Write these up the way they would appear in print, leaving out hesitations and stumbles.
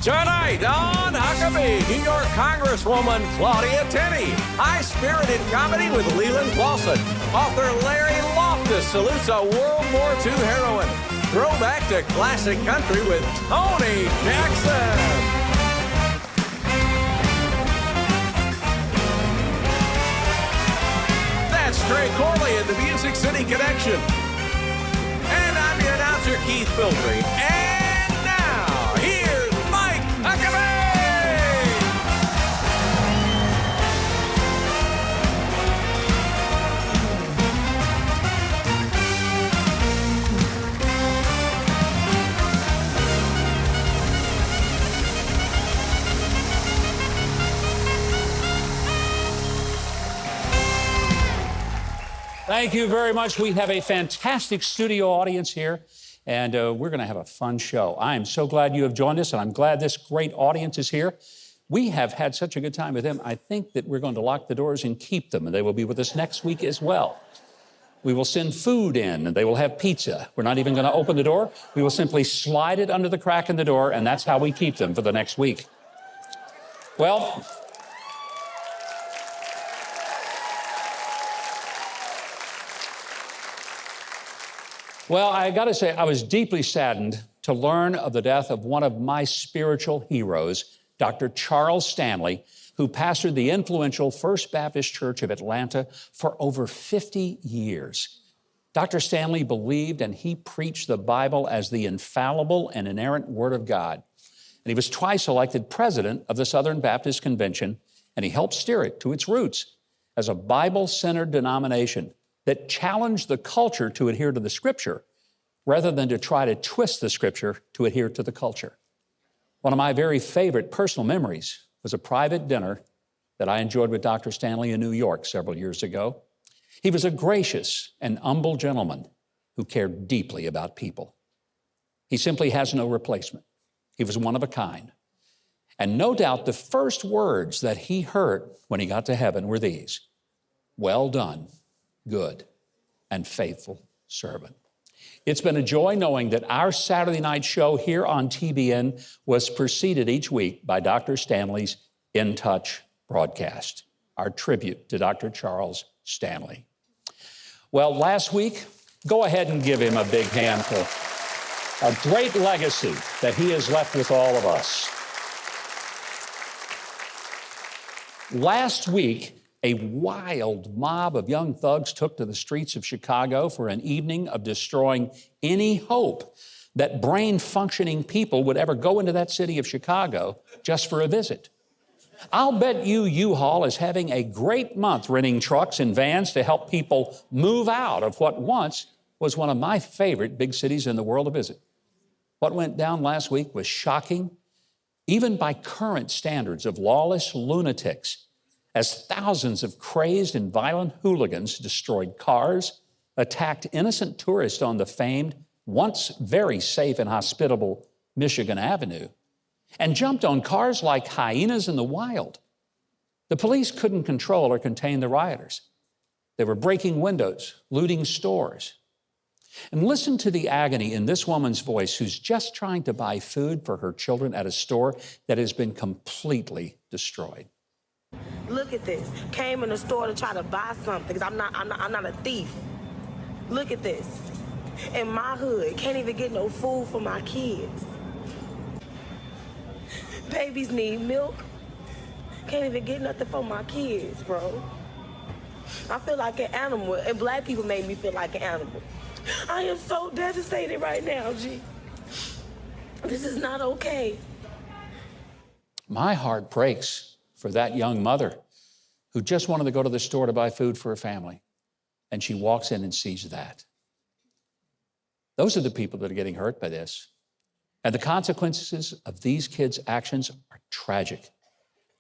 Tonight on Huckabee, New York Congresswoman Claudia Tenney. High-spirited comedy with Leland, Klassen. Author Larry Loftis salutes a World War II heroine. Throwback to classic country with Tony Jackson. That's Trey Corrie in the Music City Connection. And I'm your announcer, Keith Filtry. And now, here's Mike Huckabee! Thank you very much. We have a fantastic studio audience here, and we're going to have a fun show. I am so glad you have joined us, and I'm glad this great audience is here. We have had such a good time with them. I think that we're going to lock the doors and keep them, and they will be with us next week as well. We will send food in, and they will have pizza. We're not even going to open the door. We will simply slide it under the crack in the door, and that's how we keep them for the next week. Well, I got to say, I was deeply saddened to learn of the death of one of my spiritual heroes, Dr. Charles Stanley, who pastored the influential First Baptist Church of Atlanta for over 50 years. Dr. Stanley believed and he preached the Bible as the infallible and inerrant Word of God. And he was twice elected president of the Southern Baptist Convention, and he helped steer it to its roots as a Bible-centered denomination that challenged the culture to adhere to the Scripture rather than to try to twist the Scripture to adhere to the culture. One of my very favorite personal memories was a private dinner that I enjoyed with Dr. Stanley in New York several years ago. He was a gracious and humble gentleman who cared deeply about people. He simply has no replacement. He was one of a kind. And no doubt the first words that he heard when he got to heaven were these: "Well done, good and faithful servant." It's been a joy knowing that our Saturday night show here on TBN was preceded each week by Dr. Stanley's In Touch broadcast, our tribute to Dr. Charles Stanley. Well, last week, go ahead and give him a big hand for a great legacy that he has left with all of us. Last week, a wild mob of young thugs took to the streets of Chicago for an evening of destroying any hope that brain-functioning people would ever go into that city of Chicago just for a visit. I'll bet you U-Haul is having a great month renting trucks and vans to help people move out of what once was one of my favorite big cities in the world to visit. What went down last week was shocking, even by current standards of lawless lunatics, as thousands of crazed and violent hooligans destroyed cars, attacked innocent tourists on the famed, once very safe and hospitable Michigan Avenue, and jumped on cars like hyenas in the wild. The police couldn't control or contain the rioters. They were breaking windows, looting stores. And listen to the agony in this woman's voice who's just trying to buy food for her children at a store that has been completely destroyed. Look at this. Came in the store to try to buy something because I'm not a thief. Look at this. In my hood, can't even get no food for my kids. Babies need milk. Can't even get nothing for my kids, bro. I feel like an animal, and black people made me feel like an animal. I am so devastated right now, G. This is not okay. My heart breaks for that young mother who just wanted to go to the store to buy food for her family. And she walks in and sees that. Those are the people that are getting hurt by this. And the consequences of these kids' actions are tragic.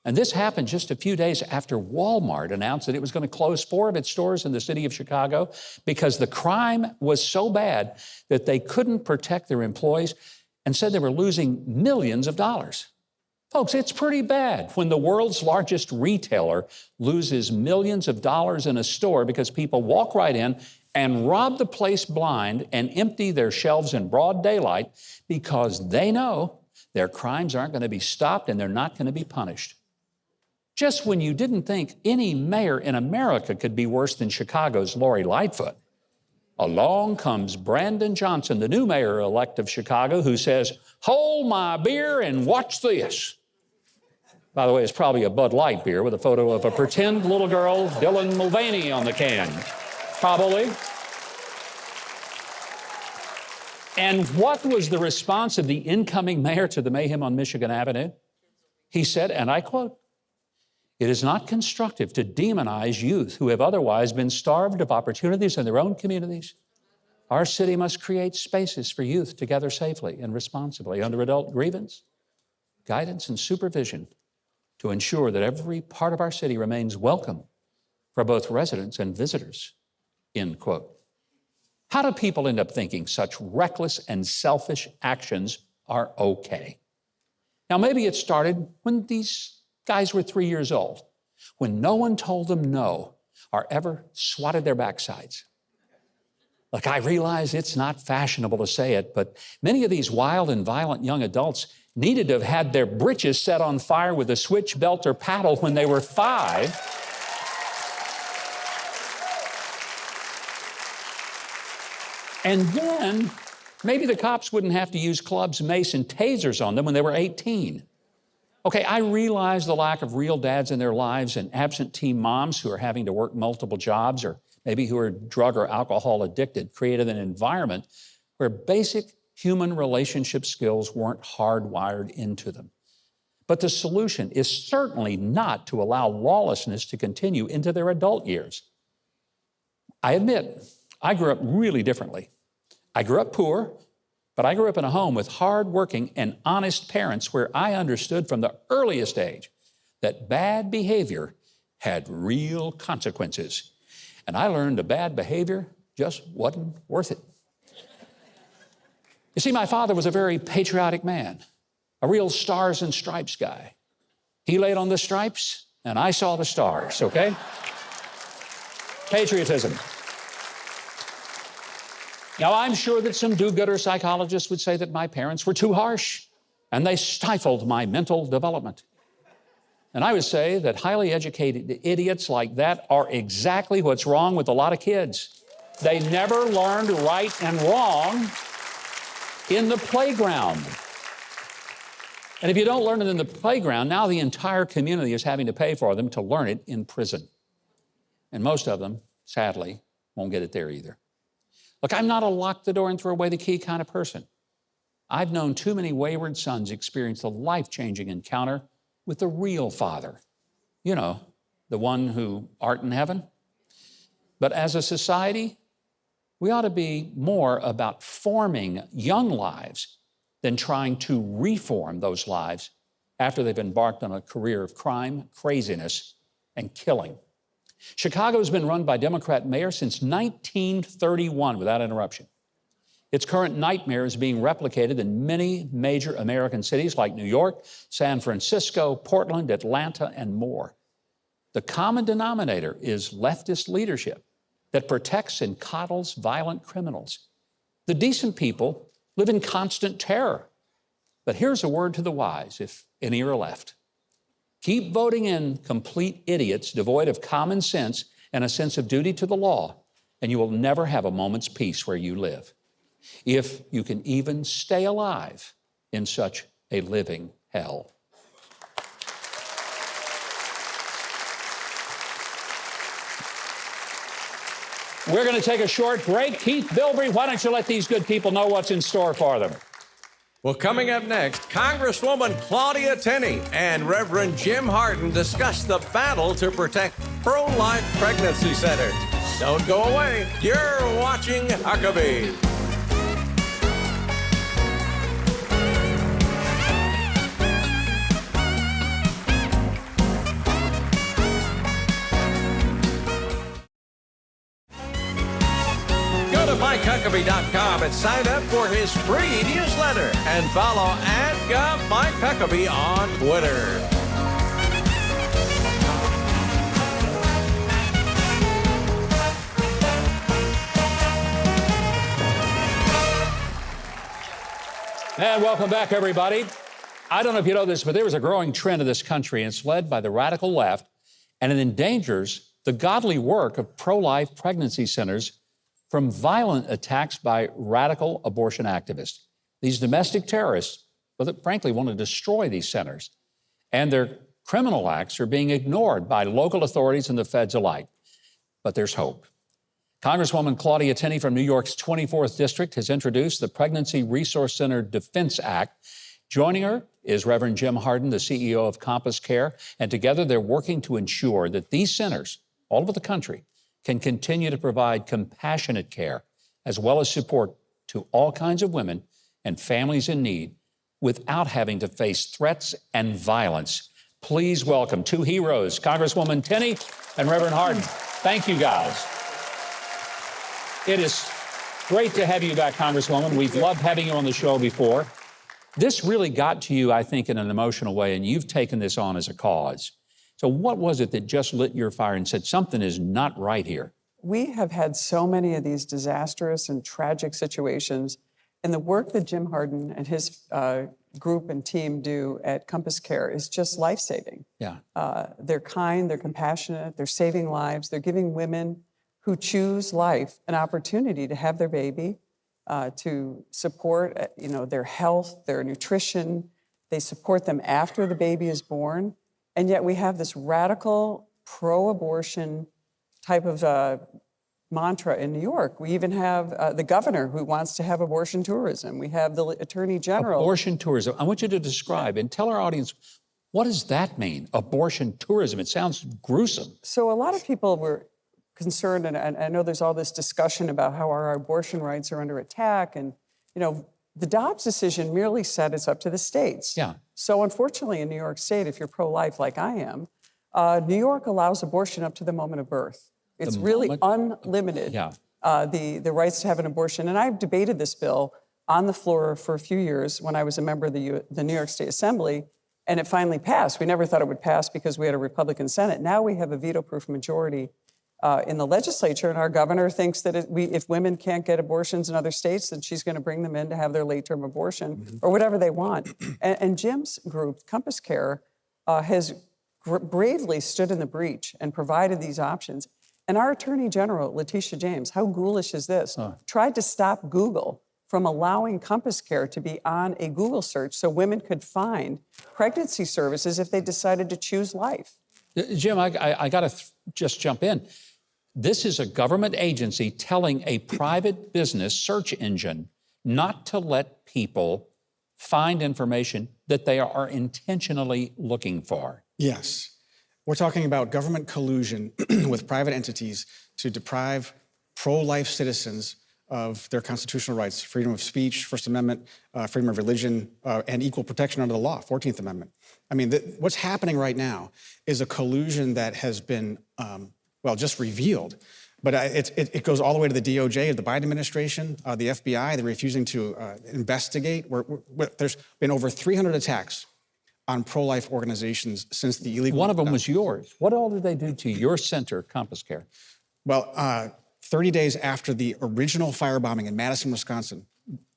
And this happened just a few days after Walmart announced that it was going to close 4 of its stores in the city of Chicago because the crime was so bad that they couldn't protect their employees and said they were losing millions of dollars. Folks, it's pretty bad when the world's largest retailer loses millions of dollars in a store because people walk right in and rob the place blind and empty their shelves in broad daylight because they know Their crimes aren't going to be stopped and they're not going to be punished. Just when you didn't think any mayor in America could be worse than Chicago's Lori Lightfoot, along comes Brandon Johnson, the new mayor-elect of Chicago, who says, "Hold my beer and watch this." By the way, it's probably a Bud Light beer with a photo of a pretend little girl, Dylan Mulvaney, on the can. Probably. And what was the response of the incoming mayor to the mayhem on Michigan Avenue? He said, and I quote, "It is not constructive to demonize youth who have otherwise been starved of opportunities in their own communities. Our city must create spaces for youth to gather safely and responsibly under adult grievance, guidance, and supervision to ensure that every part of our city remains welcome for both residents and visitors," end quote. How do people end up thinking such reckless and selfish actions are okay? Now, maybe it started when these guys were 3 years old, when no one told them no or ever swatted their backsides. Look, I realize it's not fashionable to say it, but many of these wild and violent young adults needed to have had their britches set on fire with a switch belt or paddle when they were 5. And then maybe the cops wouldn't have to use clubs, mace, and tasers on them when they were 18. Okay, I realize the lack of real dads in their lives and absentee moms who are having to work multiple jobs or maybe who are drug or alcohol addicted created an environment where basic human relationship skills weren't hardwired into them. But the solution is certainly not to allow lawlessness to continue into their adult years. I admit, I grew up really differently. I grew up poor, but I grew up in a home with hardworking and honest parents where I understood from the earliest age that bad behavior had real consequences. And I learned that bad behavior just wasn't worth it. You see, my father was a very patriotic man, a real stars and stripes guy. He laid on the stripes, and I saw the stars, okay? Patriotism. Now, I'm sure that some do-gooder psychologists would say that my parents were too harsh and they stifled my mental development. And I would say that highly educated idiots like that are exactly what's wrong with a lot of kids. They never learned right and wrong in the playground. And if you don't learn it in the playground, now the entire community is having to pay for them to learn it in prison. And most of them, sadly, won't get it there either. Look, I'm not a lock the door and throw away the key kind of person. I've known too many wayward sons experience the life-changing encounter with the real Father. You know, the one who art in heaven. But as a society, we ought to be more about forming young lives than trying to reform those lives after they've embarked on a career of crime, craziness, and killing. Chicago has been run by Democrat mayors since 1931 without interruption. Its current nightmare is being replicated in many major American cities like New York, San Francisco, Portland, Atlanta, and more. The common denominator is leftist leadership that protects and coddles violent criminals. The decent people live in constant terror. But here's a word to the wise, if any are left. Keep voting in complete idiots devoid of common sense and a sense of duty to the law, and you will never have a moment's peace where you live, if you can even stay alive in such a living hell. We're going to take a short break. Keith Bilbrey, why don't you let these good people know what's in store for them? Well, coming up next, Congresswoman Claudia Tenney and Reverend Jim Harden discuss the battle to protect pro-life pregnancy centers. Don't go away. You're watching Huckabee. MikeHuckabee.com and sign up for his free newsletter and follow @Mike Huckabee on Twitter. And welcome back, everybody. I don't know if you know this, but there is a growing trend in this country, and it's led by the radical left, and it endangers the godly work of pro-life pregnancy centers from violent attacks by radical abortion activists. These domestic terrorists, well, frankly, want to destroy these centers, and their criminal acts are being ignored by local authorities and the feds alike. But there's hope. Congresswoman Claudia Tenney from New York's 24th District has introduced the Pregnancy Resource Center Defense Act. Joining her is Reverend Jim Harden, the CEO of Compass Care, and together they're working to ensure that these centers all over the country can continue to provide compassionate care as well as support to all kinds of women and families in need without having to face threats and violence. Please welcome two heroes, Congresswoman Tenney and Reverend Harden. Thank you, guys. It is great to have you back, Congresswoman. We've loved having you on the show before. This really got to you, I think, in an emotional way, and you've taken this on as a cause. So what was it that just lit your fire and said something is not right here? We have had so many of these disastrous and tragic situations, and the work that Jim Harden and his group and team do at Compass Care is just life-saving. Yeah. They're kind, they're compassionate, they're saving lives, they're giving women who choose life an opportunity to have their baby, to support, their health, their nutrition. They support them after the baby is born. And yet we have this radical pro-abortion type of mantra in New York. We even have the governor who wants to have abortion tourism. We have the attorney general. Abortion tourism. I want you to describe and tell our audience, what does that mean, abortion tourism? It sounds gruesome. So a lot of people were concerned, and I know there's all this discussion about how our abortion rights are under attack. And, the Dobbs decision merely said it's up to the states. Yeah. So unfortunately, in New York State, if you're pro-life like I am, New York allows abortion up to the moment of birth. It's really unlimited, Yeah. The rights to have an abortion. And I've debated this bill on the floor for a few years when I was a member of the New York State Assembly, and it finally passed. We never thought it would pass because we had a Republican Senate. Now we have a veto-proof majority in the legislature, and our governor thinks that if women can't get abortions in other states, then she's going to bring them in to have their late-term abortion or whatever they want. And Jim's group, Compass Care, has bravely stood in the breach and provided these options. And our Attorney General, Letitia James, how ghoulish is this? Tried to stop Google from allowing Compass Care to be on a Google search so women could find pregnancy services if they decided to choose life. Jim, I got to just jump in. This is a government agency telling a private business search engine not to let people find information that they are intentionally looking for. Yes. We're talking about government collusion with private entities to deprive pro-life citizens of their constitutional rights, freedom of speech, First Amendment, freedom of religion, and equal protection under the law, 14th Amendment. I mean, what's happening right now is a collusion that has been, just revealed. But it goes all the way to the DOJ, the Biden administration, the FBI. They're refusing to investigate. There's been over 300 attacks on pro-life organizations since the illegal... One of them was yours. What all did they do to your center, Compass Care? Well, 30 days after the original firebombing in Madison, Wisconsin,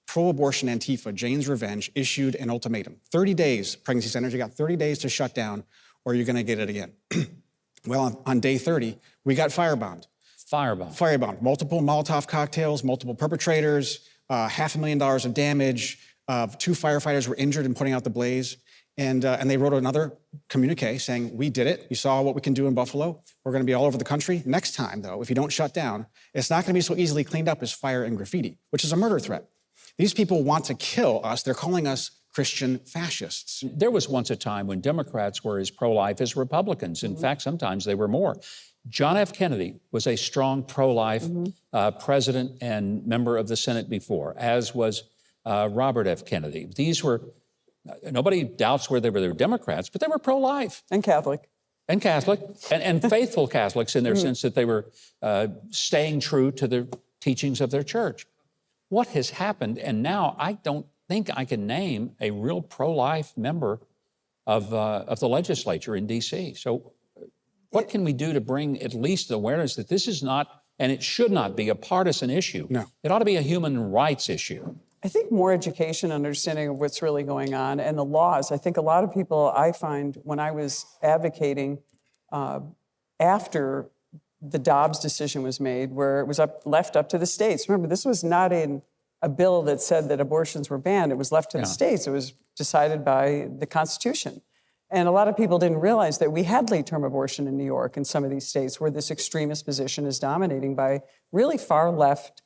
pro-abortion Antifa, Jane's Revenge, issued an ultimatum. 30 days, pregnancy centers, you got 30 days to shut down or you're gonna get it again. Well, on day 30, we got firebombed. Firebombed. Multiple Molotov cocktails, multiple perpetrators, $500,000 of damage. 2 firefighters were injured in putting out the blaze. And they wrote another communique saying, we did it. We saw what we can do in Buffalo. We're going to be all over the country. Next time, though, if you don't shut down, it's not going to be so easily cleaned up as fire and graffiti, which is a murder threat. These people want to kill us. They're calling us Christian fascists. There was once a time when Democrats were as pro-life as Republicans. In fact, sometimes they were more. John F. Kennedy was a strong pro-life president and member of the Senate before, as was Robert F. Kennedy. These were... Nobody doubts whether they were Democrats, but they were pro-life. And Catholic. And Catholic, and faithful Catholics in their sense that they were staying true to the teachings of their church. What has happened? And now I don't think I can name a real pro-life member of the legislature in D.C. So what can we do to bring at least the awareness that this is not, and it should not be, a partisan issue? No. It ought to be a human rights issue. I think more education, understanding of what's really going on, and the laws. I think a lot of people, I find, when I was advocating after the Dobbs decision was made, where it was left up to the states. Remember, this was not a bill that said that abortions were banned. It was left to the states. It was decided by the Constitution. And a lot of people didn't realize that we had late-term abortion in New York and some of these states where this extremist position is dominating by really far-left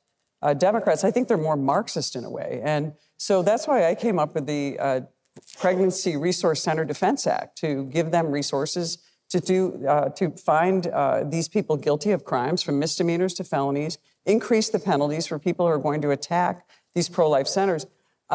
Democrats. I think they're more Marxist in a way. And so that's why I came up with the Pregnancy Resource Center Defense Act, to give them resources to find these people guilty of crimes, from misdemeanors to felonies, increase the penalties for people who are going to attack these pro-life centers.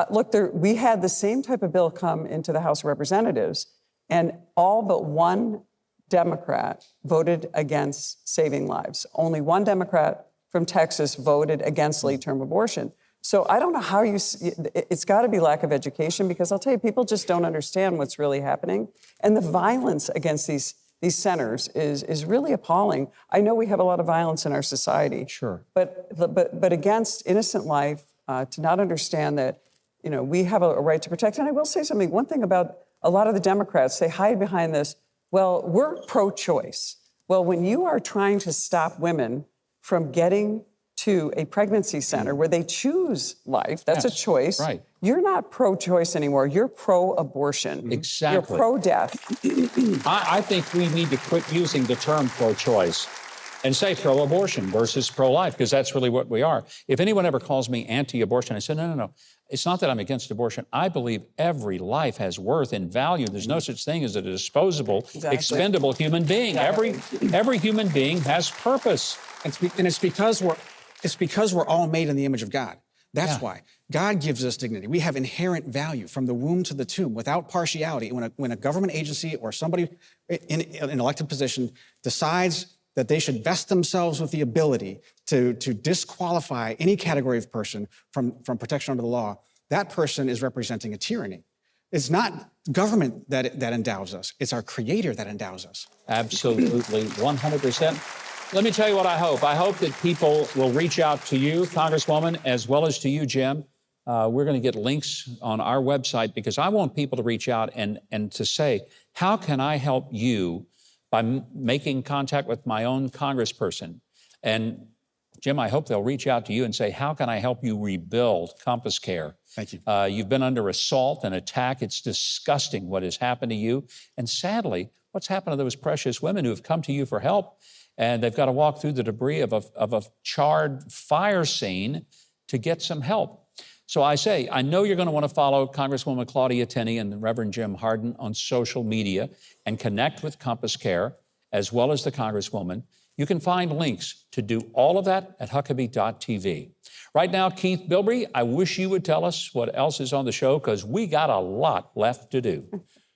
Look, we had the same type of bill come into the House of Representatives, and all but one Democrat voted against saving lives. Only one Democrat from Texas voted against late-term abortion. So I don't know how it's got to be lack of education, because I'll tell you, people just don't understand what's really happening. And the violence against these centers is really appalling. I know we have a lot of violence in our society. Sure. But against innocent life, to not understand that, we have a right to protect. And I will say something, one thing about a lot of the Democrats, they hide behind this, well, we're pro-choice. Well, when you are trying to stop women from getting to a pregnancy center where they choose life, that's a choice. Right. You're not pro-choice anymore. You're pro-abortion. Exactly. You're pro-death. I think we need to quit using the term pro-choice and say pro-abortion versus pro-life, because that's really what we are. If anyone ever calls me anti-abortion, I say, no. It's not that I'm against abortion. I believe every life has worth and value. There's no such thing as a disposable, expendable human being. Every human being has purpose. And it's because we're all made in the image of God. That's why. God gives us dignity. We have inherent value from the womb to the tomb without partiality. When a government agency or somebody in an elected position decides that they should vest themselves with the ability to disqualify any category of person from protection under the law, that person is representing a tyranny. It's not government that endows us. It's our Creator that endows us. Absolutely, 100%. Let me tell you what I hope. I hope that people will reach out to you, Congresswoman, as well as to you, Jim. We're going to get links on our website, because I want people to reach out and to say, how can I help you by making contact with my own congressperson? And Jim, I hope they'll reach out to you and say, how can I help you rebuild Compass Care? Thank you. You've been under assault and attack. It's disgusting what has happened to you. And sadly, what's happened to those precious women who have come to you for help, and they've got to walk through the debris of a charred fire scene to get some help. So I say, I know you're going to want to follow Congresswoman Claudia Tenney and the Reverend Jim Harden on social media and connect with Compass Care, as well as the Congresswoman. You can find links to do all of that at Huckabee.tv. Right now, Keith Bilbrey, I wish you would tell us what else is on the show, because we got a lot left to do.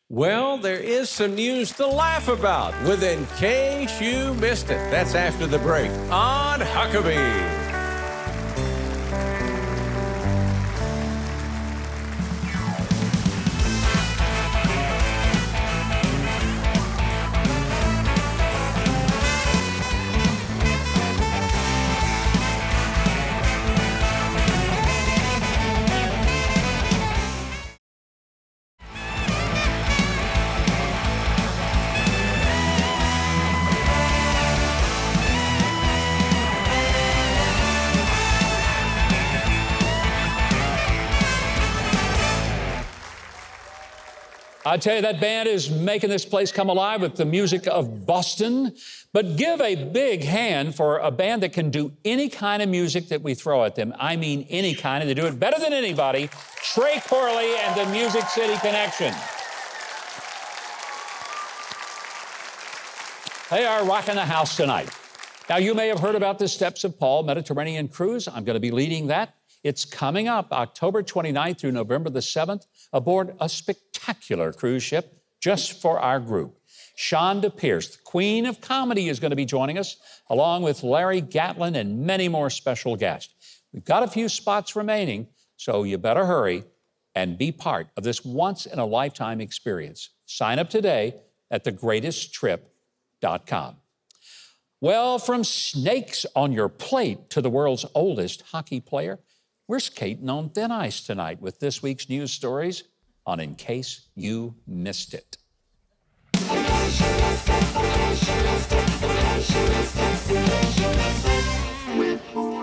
Well, there is some news to laugh about with In Case You Missed It. That's after the break on Huckabee. I tell you, that band is making this place come alive with the music of Boston. But give a big hand for a band that can do any kind of music that we throw at them. I mean any kind, and they do it better than anybody. Trey Corley and the Music City Connection. They are rocking the house tonight. Now, you may have heard about the Steps of Paul Mediterranean Cruise. I'm going to be leading that. It's coming up October 29th through November the 7th aboard a spectacular cruise ship just for our group. Shonda Pierce, the Queen of Comedy, is going to be joining us, along with Larry Gatlin and many more special guests. We've got a few spots remaining, so you better hurry and be part of this once-in-a-lifetime experience. Sign up today at thegreatesttrip.com. Well, from snakes on your plate to the world's oldest hockey player, We're skating on thin ice tonight with this week's news stories on In Case You Missed It.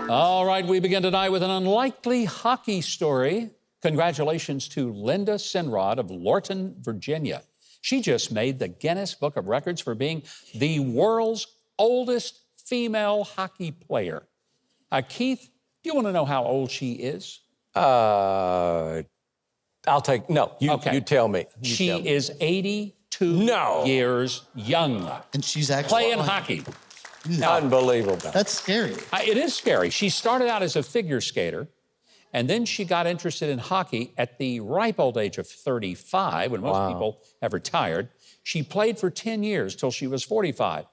All right, we begin tonight with an unlikely hockey story. Congratulations to Linda Sinrod of Lorton, Virginia. She just made the Guinness Book of Records for being the world's oldest female hockey player. Keith, do you want to know how old she is? I'll take, no, you tell me. She is 82 years young. And she's actually playing hockey. Unbelievable. That's scary. It is scary. She started out as a figure skater, and then she got interested in hockey at the ripe old age of 35, when most people have retired. She played for 10 years till she was 45.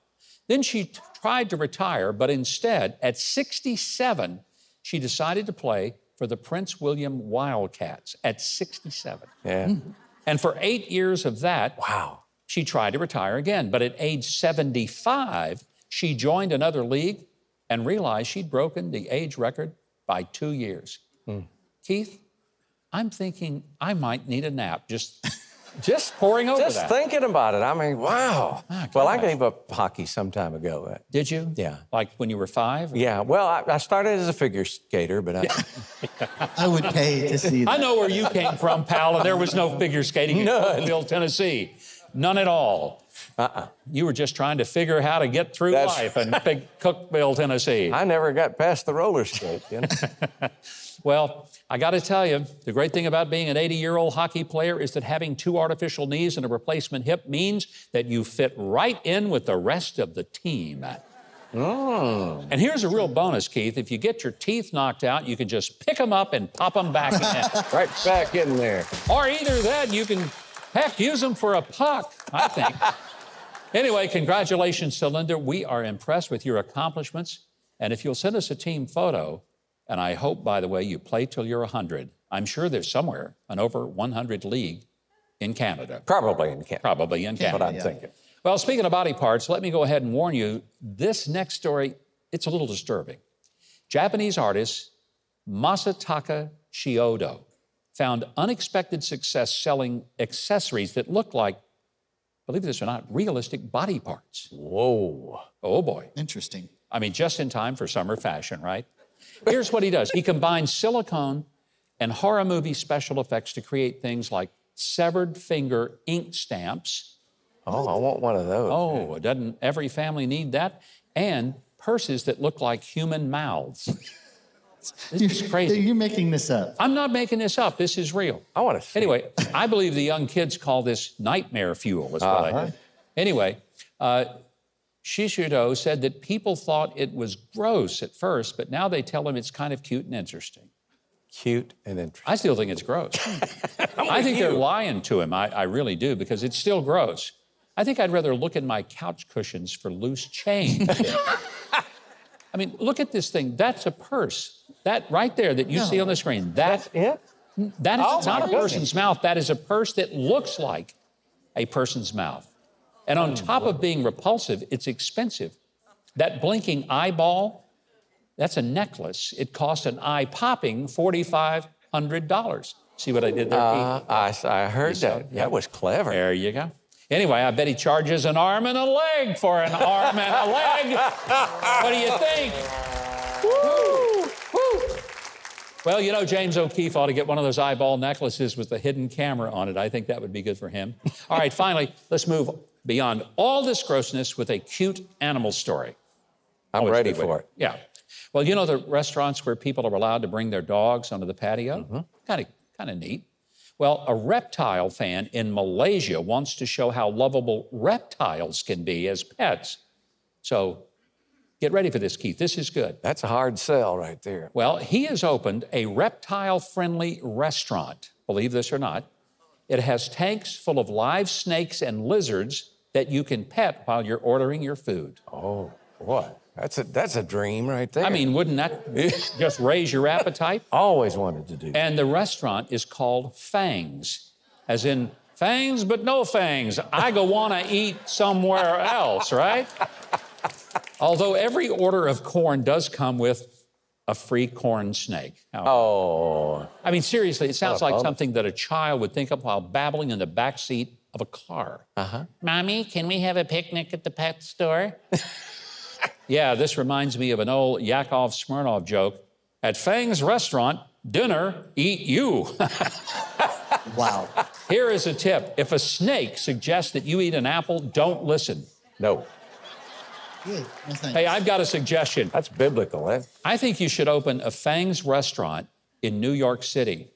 Then she tried to retire, but instead, at 67, she decided to play for the Prince William Wildcats at 67. Yeah. And for 8 years of that, she tried to retire again. But at age 75, she joined another league and realized she'd broken the age record by 2 years. Keith, I'm thinking I might need a nap, just poring over that. Just thinking about it. I mean, wow. Well, I gave up hockey some time ago. Did you? Yeah. Like when you were 5? Yeah. Well, I started as a figure skater, but I would pay to see that. I know where you came from, pal, and there was no figure skating in Cookville, Tennessee. None at all. You were just trying to figure how to get through life in big Cookville, Tennessee. I never got past the roller skate, you know? Well, I got to tell you, the great thing about being an 80-year-old hockey player is that having 2 artificial knees and a replacement hip means that you fit right in with the rest of the team. And here's a real bonus, Keith. If you get your teeth knocked out, you can just pick them up and pop them back in. Right back in there. Or either that, you can, heck, use them for a puck, I think. Anyway, congratulations to Linda. We are impressed with your accomplishments. And if you'll send us a team photo, and I hope, by the way, you play till you're 100. I'm sure there's somewhere an over 100 league in Canada. Probably in Canada. Probably in Canada. That's what I'm thinking. Well, speaking of body parts, let me go ahead and warn you, this next story, it's a little disturbing. Japanese artist Masataka Chiodo found unexpected success selling accessories that look like, believe this or not, realistic body parts. Whoa. Oh, boy. Interesting. I mean, just in time for summer fashion, right? Here's what he does. He combines silicone and horror movie special effects to create things like severed finger ink stamps. Oh, I want one of those. Oh, doesn't every family need that? And purses that look like human mouths. This is crazy. You're making this up. I'm not making this up. This is real. I want to see. Anyway, I believe the young kids call this nightmare fuel. That's what I did. Anyway, Shishido said that people thought it was gross at first, but now they tell him it's kind of cute and interesting. Cute and interesting. I still think it's gross. I think they're lying to him. I really do, because it's still gross. I think I'd rather look at my couch cushions for loose change. I mean, look at this thing. That's a purse. That right there that you see on the screen. That's it? That is not a person's mouth. That is a purse that looks like a person's mouth. And on top of being repulsive, it's expensive. That blinking eyeball, that's a necklace. It cost an eye-popping $4,500. See what I did there, Keith? I heard that. That was clever. There you go. Anyway, I bet he charges an arm and a leg for an arm and a leg. What do you think? Woo! Woo! Well, you know, James O'Keefe ought to get one of those eyeball necklaces with a hidden camera on it. I think that would be good for him. All right, finally, let's move beyond all this grossness with a cute animal story. I'm ready for it. Yeah. Well, you know the restaurants where people are allowed to bring their dogs onto the patio? Kind of neat. Well, a reptile fan in Malaysia wants to show how lovable reptiles can be as pets. So get ready for this, Keith. This is good. That's a hard sell right there. Well, he has opened a reptile-friendly restaurant, believe this or not. It has tanks full of live snakes and lizards that you can pet while you're ordering your food. Oh, boy. That's a dream right there. I mean, wouldn't that just raise your appetite? Always wanted to do that. And the restaurant is called Fangs, as in fangs but no fangs. I go want to eat somewhere else, right? Although every order of corn does come with a free corn snake. Oh. I mean, seriously, it sounds like bummer. something that a child would think of while babbling in the back seat of a car. Mommy, can we have a picnic at the pet store? Yeah, this reminds me of an old Yakov Smirnoff joke. At Fang's restaurant, dinner, eat you. Wow. Here is a tip. If a snake suggests that you eat an apple, don't listen. No. Good. No, thanks. Hey, I've got a suggestion. That's biblical, eh? I think you should open a Fang's restaurant in New York City.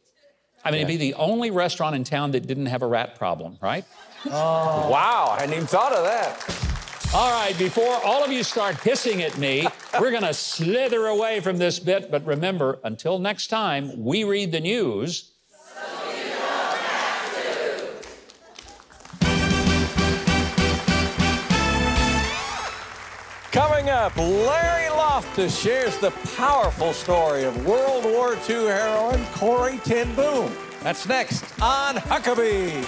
I mean, it'd be the only restaurant in town that didn't have a rat problem, right? Wow, I hadn't even thought of that. All right, before all of you start hissing at me, we're going to slither away from this bit. But remember, until next time, we read the news. Coming up, Larry Loftis shares the powerful story of World War II heroine Corrie ten Boom. That's next on Huckabee.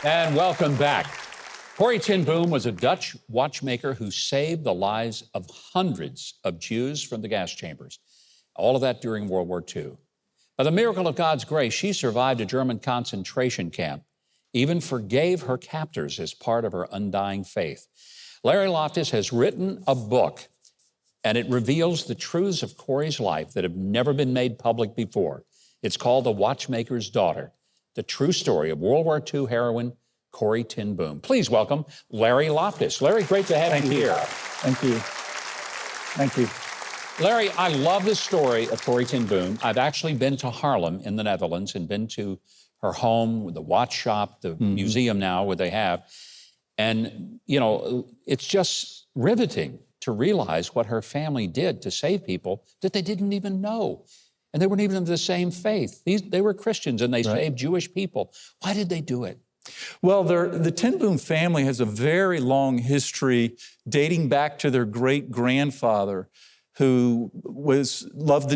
And welcome back. Corrie ten Boom was a Dutch watchmaker who saved the lives of hundreds of Jews from the gas chambers. All of that during World War II. By the miracle of God's grace, she survived a German concentration camp, even forgave her captors as part of her undying faith. Larry Loftis has written a book, and it reveals the truths of Corrie's life that have never been made public before. It's called The Watchmaker's Daughter, the true story of World War II heroine Corrie ten Boom. Please welcome Larry Loftis. Larry, great to have you here. Thank you. Thank you. Larry, I love the story of Corrie ten Boom. I've actually been to Haarlem in the Netherlands and been to her home, the watch shop, the museum now where they have. And, you know, it's just riveting to realize what her family did to save people that they didn't even know. And they weren't even of the same faith. They were Christians and they saved Jewish people. Why did they do it? Well, the ten Boom family has a very long history dating back to their great-grandfather, who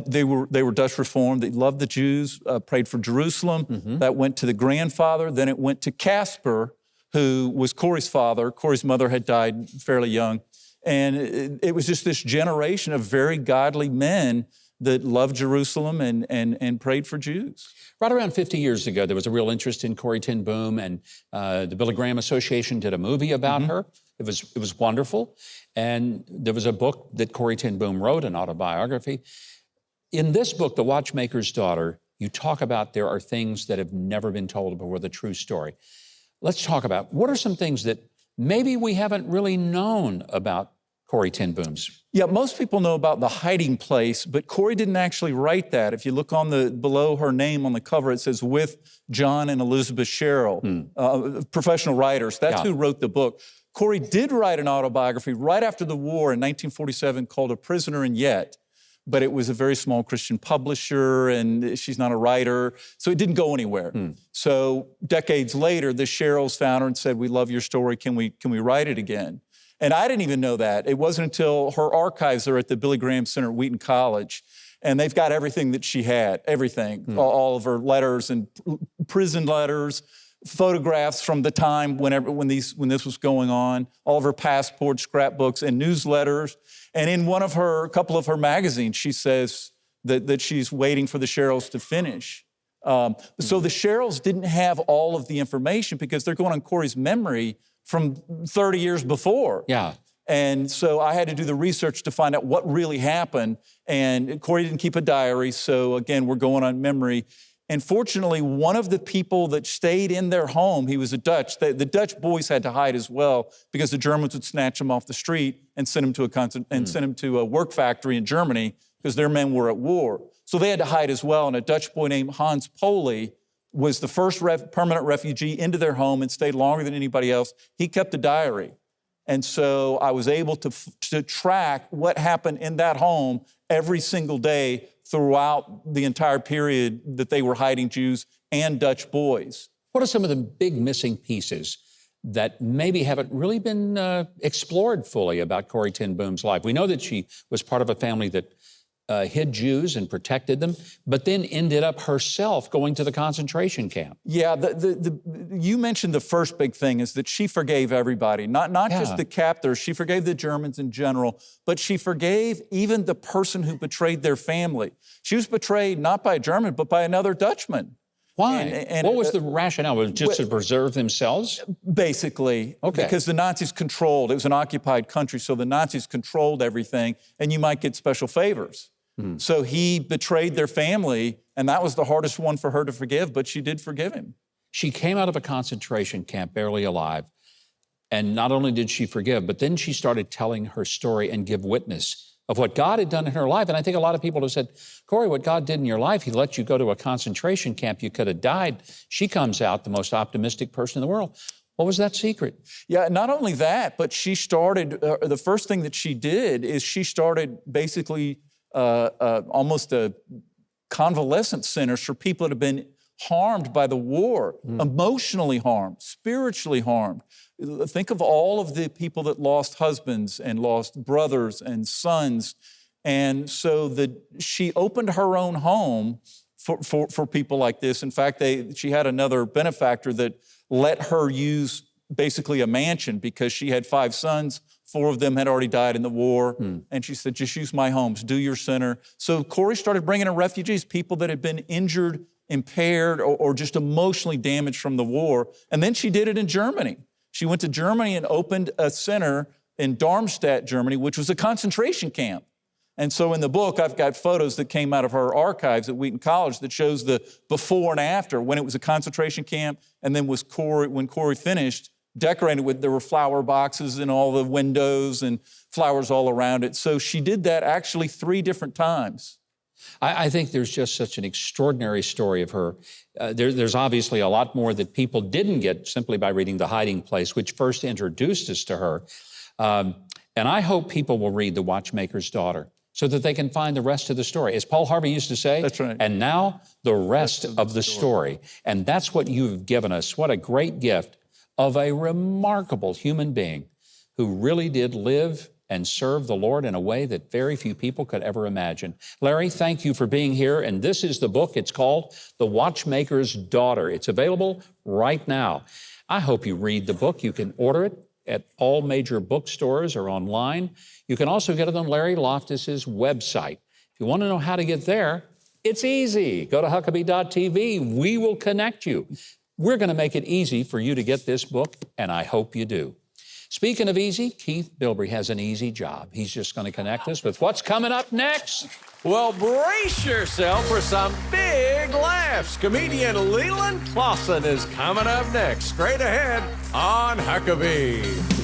they were Dutch Reformed. They loved the Jews, prayed for Jerusalem. That went to the grandfather. Then it went to Casper, who was Corrie's father. Corrie's mother had died fairly young. And it was just this generation of very godly men that loved Jerusalem and prayed for Jews. Right around 50 years ago, there was a real interest in Corrie ten Boom, and the Billy Graham Association did a movie about her. It was wonderful. And there was a book that Corrie ten Boom wrote, an autobiography. In this book, The Watchmaker's Daughter, you talk about there are things that have never been told before, the true story. Let's talk about what are some things that maybe we haven't really known about Corrie ten Boom's. Yeah, most people know about the hiding place, but Corrie didn't actually write that. If you look on below her name on the cover, it says with John and Elizabeth Sherrill, professional writers. That's who wrote the book. Corrie did write an autobiography right after the war in 1947 called A Prisoner in Yet, but it was a very small Christian publisher, and she's not a writer, so it didn't go anywhere. So decades later, the Sherrills found her and said, "We love your story. Can we write it again?" And I didn't even know that. It wasn't until her archives are at the Billy Graham Center at Wheaton College, and they've got everything that she had, everything, all of her letters and prison letters, photographs from the time when this was going on, all of her passports, scrapbooks, and newsletters. And in a couple of her magazines, she says that she's waiting for the Sherrills to finish. So the Sherrills didn't have all of the information because they're going on Corrie's memory from 30 years before. Yeah. And so I had to do the research to find out what really happened. And Corrie didn't keep a diary, so again, we're going on memory. And fortunately, one of the people that stayed in their home, he was a Dutch. The Dutch boys had to hide as well because the Germans would snatch them off the street and send them to a work factory in Germany because their men were at war. So they had to hide as well. And a Dutch boy named Hans Poli was the first permanent refugee into their home and stayed longer than anybody else. He kept a diary. And so I was able to track what happened in that home every single day throughout the entire period that they were hiding Jews and Dutch boys. What are some of the big missing pieces that maybe haven't really been explored fully about Corrie ten Boom's life? We know that she was part of a family that hid Jews and protected them, but then ended up herself going to the concentration camp. Yeah, you mentioned the first big thing is that she forgave everybody, not just the captors. She forgave the Germans in general, but she forgave even the person who betrayed their family. She was betrayed not by a German, but by another Dutchman. Why? And what was the rationale? Was it just to preserve themselves? Basically, okay. Because the Nazis controlled, it was an occupied country, so the Nazis controlled everything, and you might get special favors. So he betrayed their family, and that was the hardest one for her to forgive, but she did forgive him. She came out of a concentration camp barely alive, and not only did she forgive, but then she started telling her story and give witness of what God had done in her life. And I think a lot of people have said, Corrie, what God did in your life, he let you go to a concentration camp, you could have died. She comes out the most optimistic person in the world. What was that secret? Yeah, not only that, but she started, the first thing that she did is she started basically almost a convalescent centers for people that have been harmed by the war, emotionally harmed, spiritually harmed. Think of all of the people that lost husbands and lost brothers and sons. And so she opened her own home for people like this. In fact, she had another benefactor that let her use basically a mansion because she had 5 sons. 4 of them had already died in the war. And she said, just use my homes, do your center. So Corrie started bringing in refugees, people that had been injured, impaired, or just emotionally damaged from the war. And then she did it in Germany. She went to Germany and opened a center in Darmstadt, Germany, which was a concentration camp. And so in the book, I've got photos that came out of her archives at Wheaton College that shows the before and after, when it was a concentration camp, and then when Corrie finished, decorated with, there were flower boxes in all the windows and flowers all around it. So she did that actually 3 different times. I think there's just such an extraordinary story of her. There's obviously a lot more that people didn't get simply by reading The Hiding Place, which first introduced us to her. And I hope people will read The Watchmaker's Daughter so that they can find the rest of the story. As Paul Harvey used to say, that's right. And now the rest of the story. And that's what you've given us. What a great gift of a remarkable human being who really did live and serve the Lord in a way that very few people could ever imagine. Larry, thank you for being here. And this is the book. It's called The Watchmaker's Daughter. It's available right now. I hope you read the book. You can order it at all major bookstores or online. You can also get it on Larry Loftis' website. If you want to know how to get there, it's easy. Go to Huckabee.tv. We will connect you. We're going to make it easy for you to get this book, and I hope you do. Speaking of easy, Keith Bilbrey has an easy job. He's just going to connect us with what's coming up next. Well, brace yourself for some big laughs. Comedian Leland Klassen is coming up next, straight ahead on Huckabee.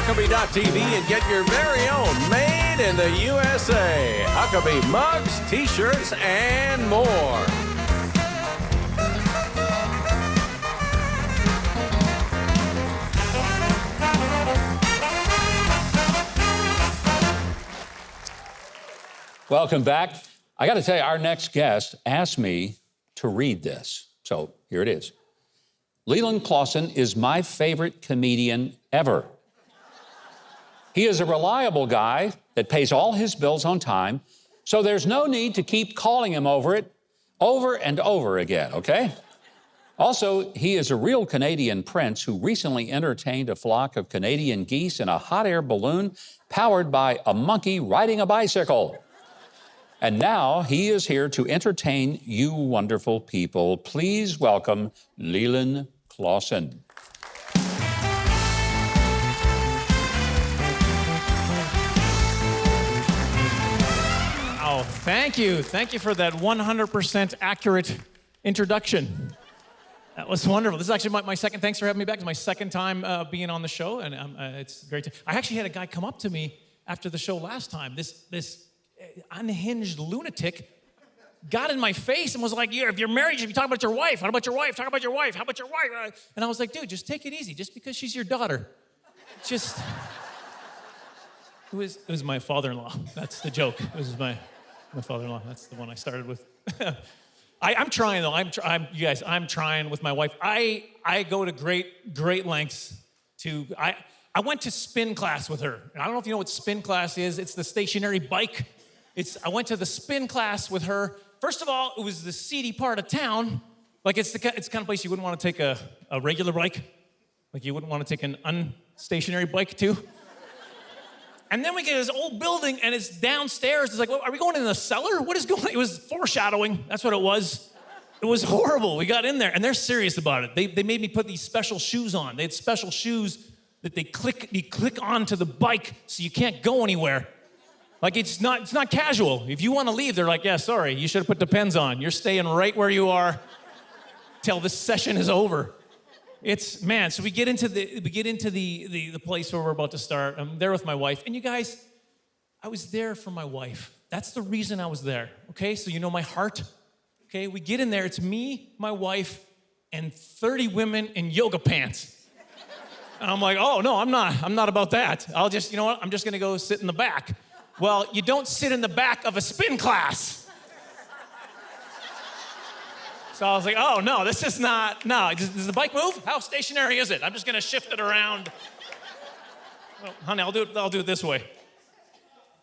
Huckabee.tv and get your very own made in the USA Huckabee mugs, t-shirts, and more. Welcome back. I got to tell you, our next guest asked me to read this. So here it is. Leland Klassen is my favorite comedian ever. He is a reliable guy that pays all his bills on time, so there's no need to keep calling him over and over again, okay? Also, he is a real Canadian prince who recently entertained a flock of Canadian geese in a hot air balloon powered by a monkey riding a bicycle. And now he is here to entertain you wonderful people. Please welcome Leland Klassen. Oh, Thank you. Thank you for that 100% accurate introduction. That was wonderful. This is actually my second, thanks for having me back. It's my second time being on the show, and it's great. I actually had a guy come up to me after the show last time. This unhinged lunatic got in my face and was like, if you're married, you should be talking about your wife. How about your wife? Talk about your wife. How about your wife? And I was like, dude, just take it easy. Just because she's your daughter. Just... It was my father-in-law. That's the joke. It was my father-in-law. That's the one I started with. I'm trying, though. You guys, I'm trying with my wife. I go to great lengths to... I went to spin class with her. And I don't know if you know what spin class is. It's the stationary bike. I went to the spin class with her. First of all, it was the seedy part of town. Like, it's the kind of place you wouldn't want to take a regular bike. Like, you wouldn't want to take an unstationary bike to. And then we get this old building, and it's downstairs. It's like, well, are we going in the cellar? What is going on? It was foreshadowing. That's what it was. It was horrible. We got in there, and they're serious about it. They made me put these special shoes on. They had special shoes that you click onto the bike so you can't go anywhere. Like, it's not casual. If you want to leave, they're like, yeah, sorry, you should have put Depends on. You're staying right where you are till this session is over. So we get into the place where we're about to start. I'm there with my wife. And you guys, I was there for my wife. That's the reason I was there, okay? So you know my heart, okay? We get in there, it's me, my wife, and 30 women in yoga pants. And I'm like, oh, no, I'm not about that. I'll just, you know what? I'm just gonna go sit in the back. Well, you don't sit in the back of a spin class. So I was like, oh, no, this is not, no. Does the bike move? How stationary is it? I'm just going to shift it around. Well, honey, I'll do it this way.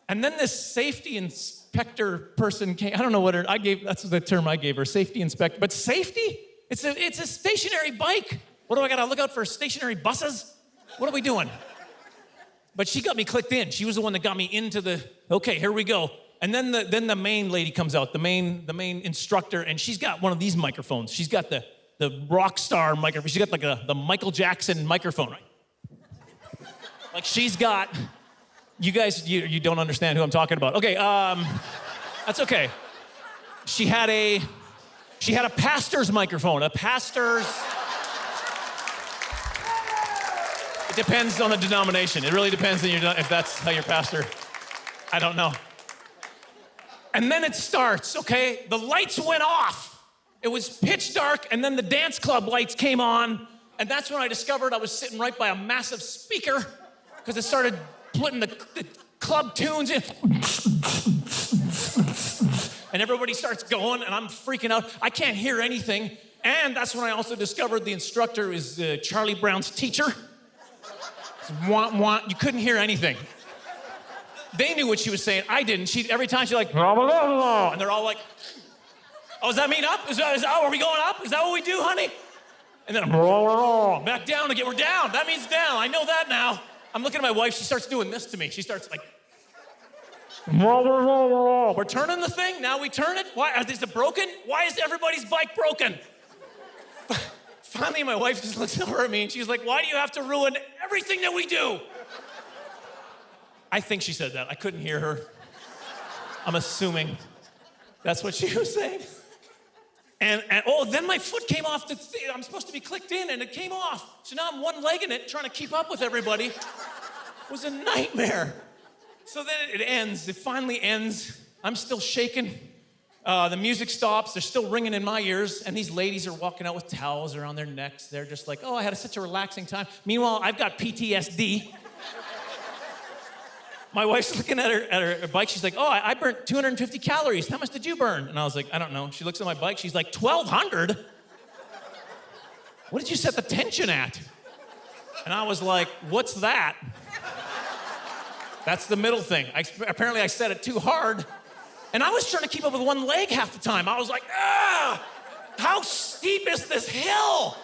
And then this safety inspector person came. I don't know what that's the term I gave her, safety inspector. But safety? It's a stationary bike. What do I got to look out for, stationary buses? What are we doing? But she got me clicked in. She was the one that got me into okay, here we go. And then the main lady comes out, the main instructor, and she's got one of these microphones. She's got the rock star microphone. She's got like the Michael Jackson microphone, right? Like she's got, you guys, you don't understand who I'm talking about. Okay, that's okay. She had a pastor's microphone, It depends on the denomination. It really depends on if that's how your pastor, I don't know. And then it starts, okay? The lights went off. It was pitch dark, and then the dance club lights came on, and that's when I discovered I was sitting right by a massive speaker, because it started putting the club tunes in. And everybody starts going, and I'm freaking out. I can't hear anything. And that's when I also discovered the instructor is Charlie Brown's teacher. You couldn't hear anything. They knew what she was saying. I didn't. Every time she's like, blah, blah, blah, blah. And they're all like, oh, does that mean up? Are we going up? Is that what we do, honey? And then blah, blah, blah, back down again. We're down. That means down. I know that now. I'm looking at my wife. She starts doing this to me. She starts like, blah, blah, blah, blah. We're turning the thing. Now we turn it. Why? Is it broken? Why is everybody's bike broken? Finally, my wife just looks over at me and she's like, why do you have to ruin everything that we do? I think she said that. I couldn't hear her. I'm assuming that's what she was saying. And then my foot came off the thing. I'm supposed to be clicked in, and it came off. So now I'm one-legging it, trying to keep up with everybody. It was a nightmare. So then it ends. It finally ends. I'm still shaking. The music stops. They're still ringing in my ears, and these ladies are walking out with towels around their necks. They're just like, oh, I had such a relaxing time. Meanwhile, I've got PTSD. My wife's looking at her bike. She's like, oh, I burnt 250 calories. How much did you burn? And I was like, I don't know. She looks at my bike. She's like, 1,200? What did you set the tension at? And I was like, what's that? That's the middle thing. Apparently I set it too hard. And I was trying to keep up with one leg half the time. I was like, how steep is this hill?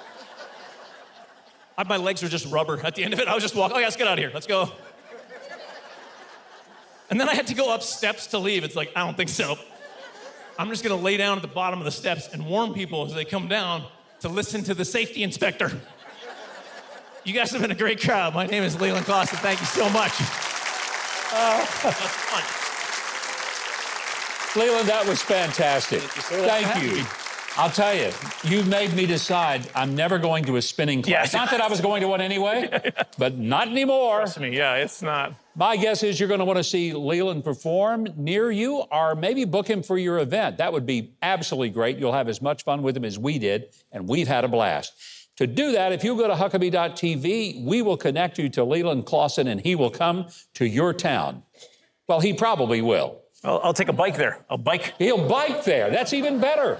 My legs were just rubber at the end of it. I was just walking, let's get out of here. Let's go. And then I had to go up steps to leave. It's like, I don't think so. I'm just gonna lay down at the bottom of the steps and warn people as they come down to listen to the safety inspector. You guys have been a great crowd. My name is Leland Klassen. Thank you so much. That's fun. Leland, that was fantastic. Thank you. I'll tell you, you've made me decide I'm never going to a spinning class. Yeah. Not that I was going to one anyway, but not anymore. Trust me, yeah, it's not. My guess is you're going to want to see Leland perform near you, or maybe book him for your event. That would be absolutely great. You'll have as much fun with him as we did, and we've had a blast. To do that, if you go to Huckabee.tv, we will connect you to Leland Klassen, and he will come to your town. Well, he probably will. I'll take a bike there. I'll bike. He'll bike there. That's even better.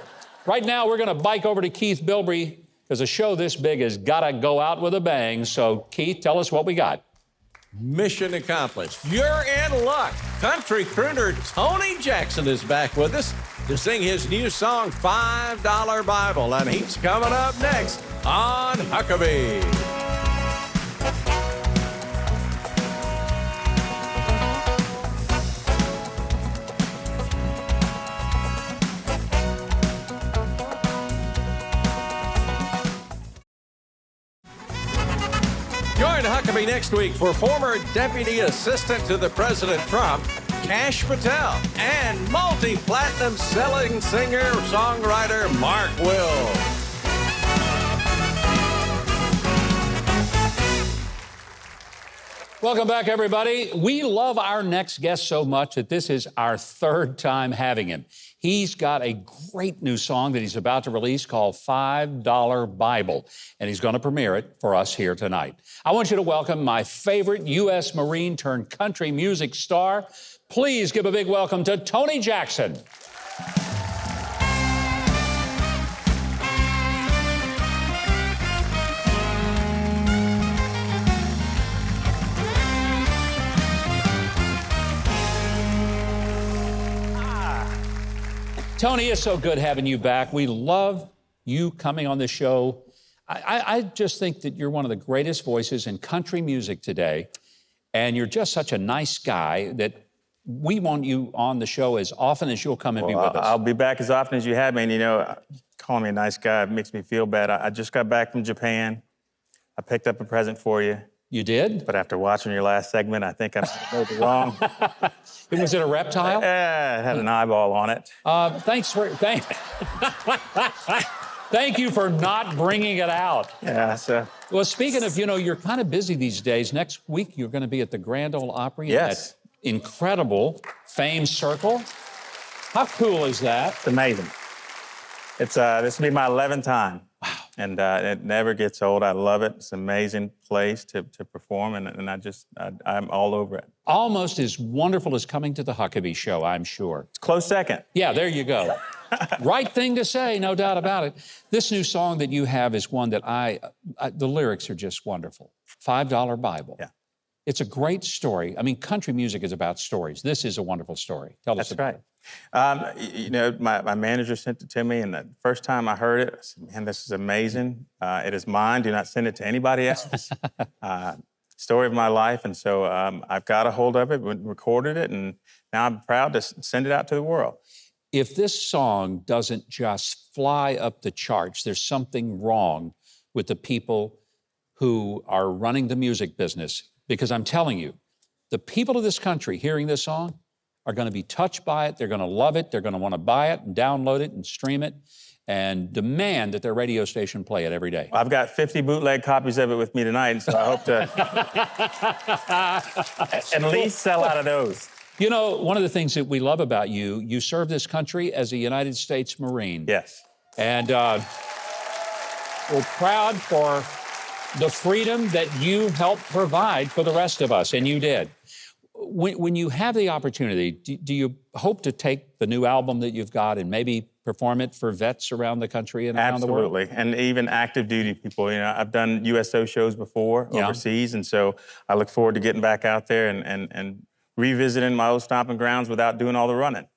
Right now, we're going to bike over to Keith Bilbrey, because a show this big has got to go out with a bang. So, Keith, tell us what we got. Mission accomplished. You're in luck. Country crooner Tony Jackson is back with us to sing his new song, $5 Bible, and he's coming up next on Huckabee. Join Huckabee next week for former Deputy Assistant to the President Trump, Kash Patel, and multi-platinum selling singer-songwriter Mark Will. Welcome back, everybody. We love our next guest so much that this is our third time having him. He's got a great new song that he's about to release called $5 Bible, and he's going to premiere it for us here tonight. I want you to welcome my favorite U.S. Marine turned country music star. Please give a big welcome to Tony Jackson. Tony, it's so good having you back. We love you coming on the show. I just think that you're one of the greatest voices in country music today, and you're just such a nice guy that we want you on the show as often as you'll come and be with us. I'll be back as often as you have me, and you know, calling me a nice guy makes me feel bad. I just got back from Japan. I picked up a present for you. You did? But after watching your last segment, I think I made it wrong. Was it a reptile? Yeah, it had an eyeball on it. Thank you for not bringing it out. Yeah, so. Well, speaking of, you're kind of busy these days. Next week, you're going to be at the Grand Ole Opry. Yes. In that incredible Fame Circle. How cool is that? It's amazing. It's this will be my 11th time. Wow. And it never gets old. I love it. It's an amazing place to perform, and I'm all over it. Almost as wonderful as coming to the Huckabee show, I'm sure. It's close second. Yeah, there you go. Right thing to say, no doubt about it. This new song that you have is one that the lyrics are just wonderful. $5 Bible. Yeah. It's a great story. I mean, country music is about stories. This is a wonderful story. Tell us about it. My manager sent it to me, and the first time I heard it, I said, man, this is amazing. It is mine. Do not send it to anybody else. Story of my life. And so I've got a hold of it, recorded it, and now I'm proud to send it out to the world. If this song doesn't just fly up the charts, there's something wrong with the people who are running the music business. Because I'm telling you, the people of this country hearing this song are going to be touched by it. They're going to love it. They're going to want to buy it and download it and stream it and demand that their radio station play it every day. I've got 50 bootleg copies of it with me tonight, so I hope to at least sell out of those. You know, one of the things that we love about you, you serve this country as a United States Marine. Yes. And we're proud for the freedom that you helped provide for the rest of us, and you did. When you have the opportunity, do you hope to take the new album that you've got and maybe perform it for vets around the country and around the world? Absolutely, and even active duty people. You know, I've done USO shows before overseas, and so I look forward to getting back out there and revisiting my old stomping grounds without doing all the running.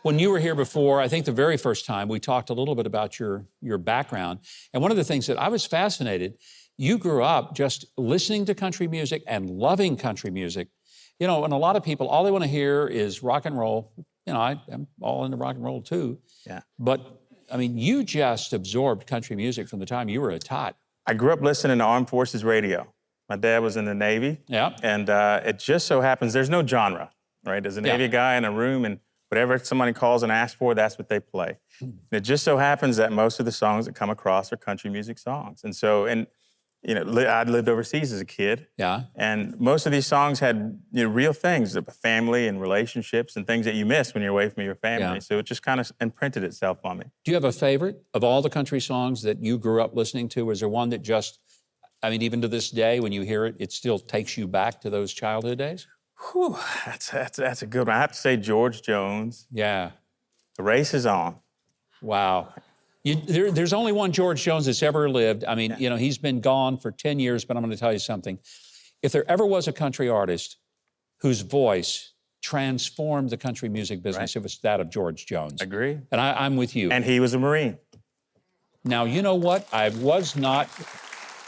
When you were here before, I think the very first time, we talked a little bit about your background. And one of the things that I was fascinated, you grew up just listening to country music and loving country music. You know, and a lot of people, all they want to hear is rock and roll. You know, I'm all into rock and roll too. Yeah. But, I mean, you just absorbed country music from the time you were a tot. I grew up listening to Armed Forces radio. My dad was in the Navy. Yeah. And it just so happens there's no genre, right? There's a Navy guy in a room, and whatever somebody calls and asks for, that's what they play. And it just so happens that most of the songs that come across are country music songs. And so, you know, I'd lived overseas as a kid. Yeah. And most of these songs had, you know, real things about family and relationships and things that you miss when you're away from your family. Yeah. So it just kind of imprinted itself on me. Do you have a favorite of all the country songs that you grew up listening to? Is there one that just, I mean, even to this day, when you hear it, it still takes you back to those childhood days? Whew, that's a good one. I have to say George Jones. Yeah. The Race is On. Wow. There's only one George Jones that's ever lived. I mean, you know, he's been gone for 10 years, but I'm going to tell you something. If there ever was a country artist whose voice transformed the country music business, it was that of George Jones. Agree. And I'm with you. And he was a Marine. Now, you know what? I was not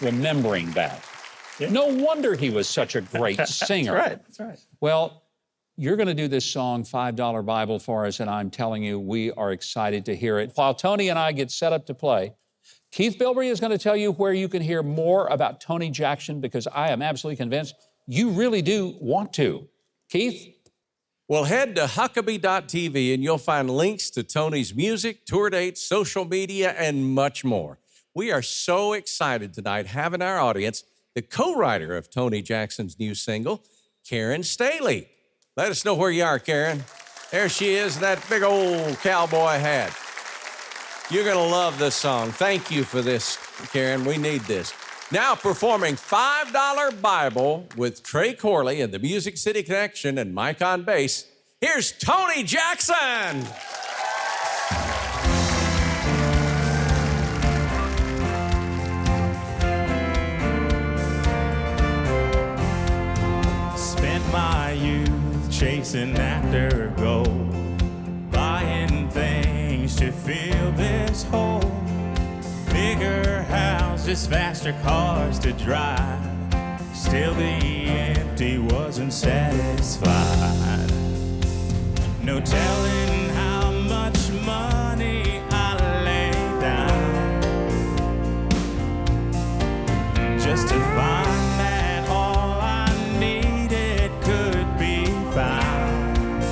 remembering that. Yeah. No wonder he was such a great singer. That's right. Well, you're going to do this song, $5 Bible, for us, and I'm telling you, we are excited to hear it. While Tony and I get set up to play, Keith Bilbrey is going to tell you where you can hear more about Tony Jackson, because I am absolutely convinced you really do want to. Keith? Well, head to Huckabee.tv and you'll find links to Tony's music, tour dates, social media, and much more. We are so excited tonight having our audience the co-writer of Tony Jackson's new single, Karen Staley. Let us know where you are, Karen. There she is, that big old cowboy hat. You're going to love this song. Thank you for this, Karen. We need this. Now performing $5 Bible with Trey Corley and the Music City Connection and Mike on bass, here's Tony Jackson. Spent my youth chasing after gold, buying things to fill this hole. Bigger houses, faster cars to drive. Still the empty wasn't satisfied. No telling how much money I laid down just to find that all I needed could be found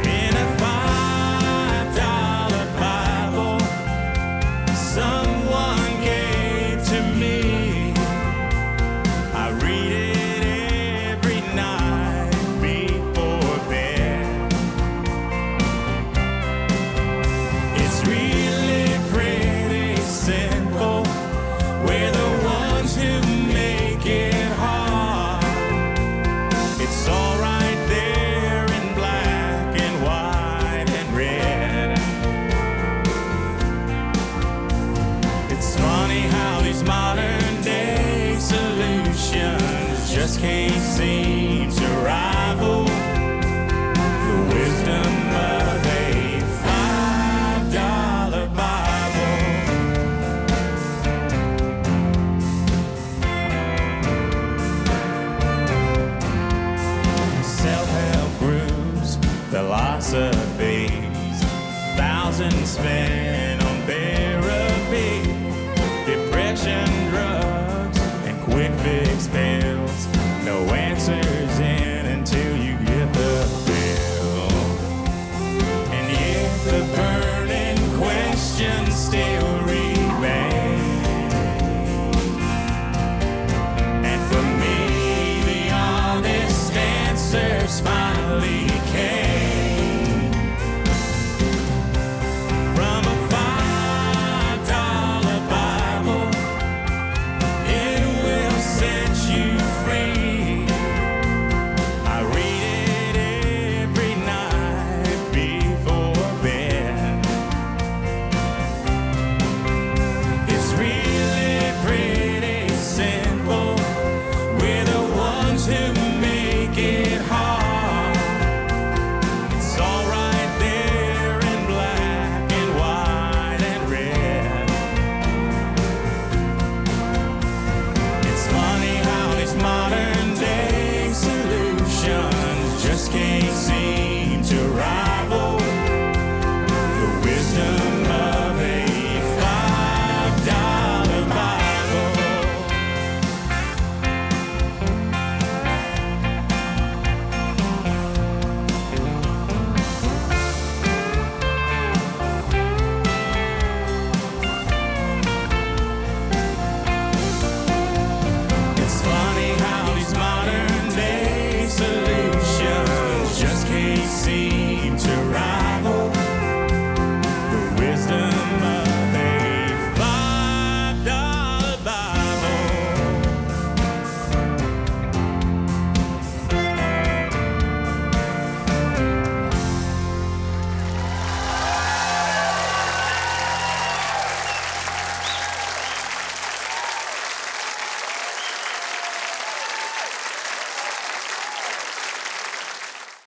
in a $5 Bible someone gave to me. I read it every night before bed. It's really pretty simple. We're the ones who make it hard. It's all right there in black and white and red. It's funny how these modern day solutions just can't seem to rival the wisdom of a $5 Bible. Self-help groups, philosophies, thousands spent on therapy, depression, drugs, and quick fix pills. No answer